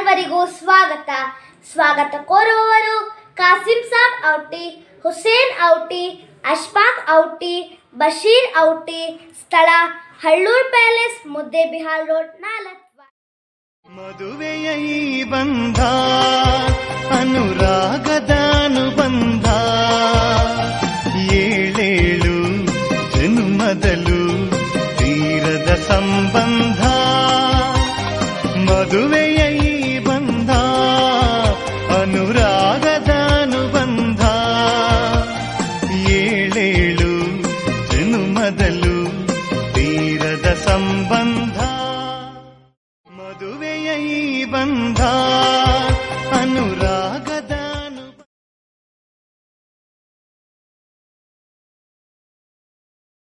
ಸರ್ವರಿಗೂ ಸ್ವಾಗತ ಕೋರುವವರು ಕಾಸಿಂ ಸಾಬ್ ಔಟಿ, ಹುಸೇನ್ ಔಟಿ, ಅಶ್ಫಾಕ್ ಔಟಿ, ಬಶೀರ್ ಔಟಿ. ಸ್ಥಳ ಹಳ್ಳೂರ್ ಪ್ಯಾಲೇಸ್, ಮುದ್ದೇಬಿಹಾಳ್ ರೋಡ್, 4. ಮದುವೆಯ ಈ ಬಂಧ ಅನುರಾಗದ ಅನುಬಂಧ, ಏಳೇಳು ಜನುಮದಲು ತೀರದ ಸಂಬಂಧ. ಮದುವೆಯ ಈ ಬಂಧ ಅನುರಾಗದ ಅನುಬಂಧ, ಏಳೇಳು ಜನುಮದಲು ತೀರದ ಸಂಬಂಧ. ಮದುವೆಯ ಈ ಬಂಧ